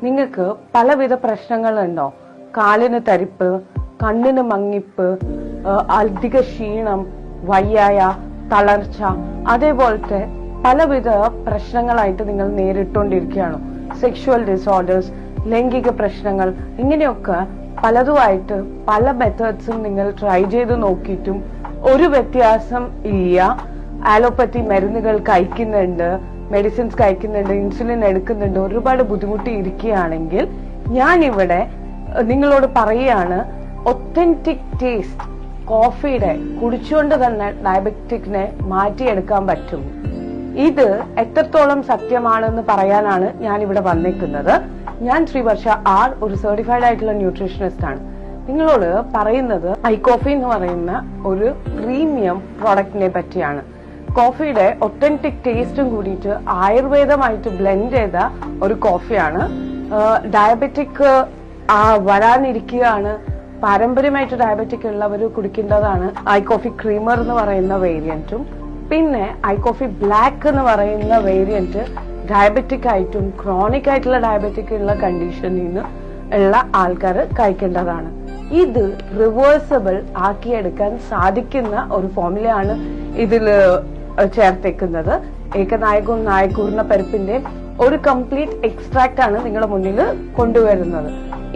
നിങ്ങൾക്ക് പലവിധ പ്രശ്നങ്ങളുണ്ടോ? കാലിന് തരിപ്പ്, കണ്ണിന് മങ്ങിപ്പ്, അധിക ക്ഷീണം, വയ്യായ, തളർച്ച, അതേപോലത്തെ പലവിധ പ്രശ്നങ്ങളായിട്ട് നിങ്ങൾ നേരിട്ടുകൊണ്ടിരിക്കുകയാണോ? സെക്ഷുവൽ ഡിസോർഡേഴ്സ്, ലൈംഗിക പ്രശ്നങ്ങൾ, ഇങ്ങനെയൊക്കെ പലതുമായിട്ട് പല മെത്തേഡ്സും നിങ്ങൾ ട്രൈ ചെയ്ത് നോക്കിയിട്ടും ഒരു വ്യത്യാസം ഇല്ല. ആലോപ്പത്തി മരുന്നുകൾ കഴിക്കുന്നുണ്ട്, മെഡിസിൻസ് കഴിക്കുന്നുണ്ട്, ഇൻസുലിൻ എടുക്കുന്നുണ്ട്, ഒരുപാട് ബുദ്ധിമുട്ടി ഇരിക്കുകയാണെങ്കിൽ ഞാൻ ഇവിടെ നിങ്ങളോട് പറയുകയാണ്, ഒത്തന്റിക് ടേസ്റ്റ് കോഫിയുടെ കുടിച്ചുകൊണ്ട് തന്നെ ഡയബറ്റിക്കിനെ മാറ്റിയെടുക്കാൻ പറ്റും. ഇത് എത്രത്തോളം സത്യമാണെന്ന് പറയാനാണ് ഞാൻ ഇവിടെ വന്നിരിക്കുന്നത്. ഞാൻ ശ്രീവർഷ ആർ, ഒരു സർട്ടിഫൈഡ് ആയിട്ടുള്ള ന്യൂട്രീഷനിസ്റ്റ് ആണ്. നിങ്ങളോട് പറയുന്നത് ഐകോഫി എന്ന് പറയുന്ന ഒരു പ്രീമിയം പ്രോഡക്റ്റിനെ പറ്റിയാണ്. കോഫിയുടെ ഒത്തന്റിക് ടേസ്റ്റും കൂടിയിട്ട് ആയുർവേദമായിട്ട് ബ്ലെൻഡ് ചെയ്ത ഒരു കോഫിയാണ്. ഡയബറ്റിക് വരാനിരിക്കുകയാണ്, പാരമ്പര്യമായിട്ട് ഡയബറ്റിക് ഉള്ളവർ കുടിക്കേണ്ടതാണ് ഐകോഫി ക്രീമർ എന്ന് പറയുന്ന വേരിയന്റും. പിന്നെ ഐകോഫി ബ്ലാക്ക് എന്ന് പറയുന്ന വേരിയന്റ് ഡയബറ്റിക് ആയിട്ടും ക്രോണിക് ആയിട്ടുള്ള ഡയബറ്റിക് ഉള്ള കണ്ടീഷനിൽ നിന്ന് ഉള്ള ആൾക്കാർ കഴിക്കേണ്ടതാണ്. ഇത് റിവേഴ്സബിൾ ആക്കിയെടുക്കാൻ സാധിക്കുന്ന ഒരു ഫോർമുലയാണ് ഇതിൽ ചേർത്തേക്കുന്നത്. ഏകനായകവും നായകൂർണ പരിപ്പിന്റെ ഒരു കംപ്ലീറ്റ് എക്സ്ട്രാക്ട് ആണ് നിങ്ങളുടെ മുന്നിൽ കൊണ്ടുവരുന്നത്.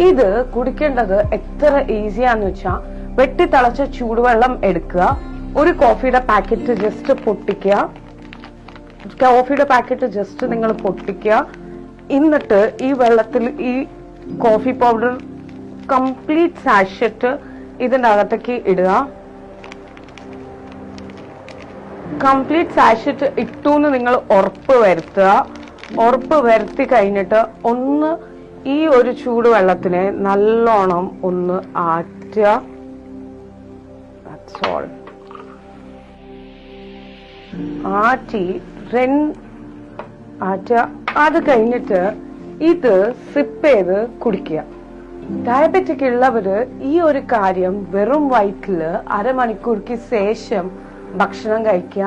ഇത് കുടിക്കേണ്ടത് എത്ര ഈസിയാന്ന് വെച്ചാൽ, വെട്ടിത്തിളച്ച ചൂടുവെള്ളം എടുക്കുക, ഒരു കോഫിയുടെ പാക്കറ്റ് ജസ്റ്റ് പൊട്ടിക്കുക, നിങ്ങൾ പൊട്ടിക്കുക. എന്നിട്ട് ഈ വെള്ളത്തിൽ ഈ കോഫി പൗഡർ കംപ്ലീറ്റ് സാഷറ്റ് ഇതിന്റെ അകത്തേക്ക് ഇടുക. കംപ്ലീറ്റ് സാഷറ്റ് ഇട്ടു എന്ന് നിങ്ങൾ ഉറപ്പ് വരുത്തുക. ഉറപ്പ് വരുത്തി കഴിഞ്ഞിട്ട് ഒന്ന് ഈ ഒരു ചൂടുവെള്ളത്തിനെ നല്ലോണം ഒന്ന് ആറ്റുക. അത് കഴിഞ്ഞിട്ട് ഇത് സിപ്പ് ചെയ്ത് കുടിക്കുക. ഡയബറ്റിക് ഉള്ളവര് ഈ ഒരു കാര്യം വെറും വയറ്റില് അരമണിക്കൂർക്ക് ശേഷം ഭക്ഷണം കഴിക്കുക.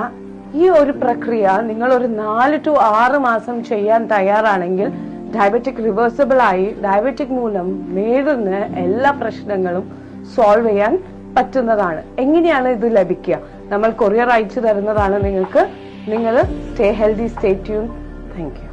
ഈ ഒരു പ്രക്രിയ നിങ്ങൾ ഒരു 4 to 6 മാസം ചെയ്യാൻ തയ്യാറാണെങ്കിൽ ഡയബറ്റിക് റിവേഴ്സിബിൾ ആയി ഡയബറ്റിക് മൂലം നേരിടുന്ന എല്ലാ പ്രശ്നങ്ങളും സോൾവ് ചെയ്യാൻ പറ്റുന്നതാണ്. എങ്ങനെയാണ് ഇത് ലഭിക്കുക? നമ്മൾ കൊറിയർ അയച്ചു തരുന്നതാണ് നിങ്ങൾക്ക്. നിങ്ങൾ stay healthy, stay tune. Thank you.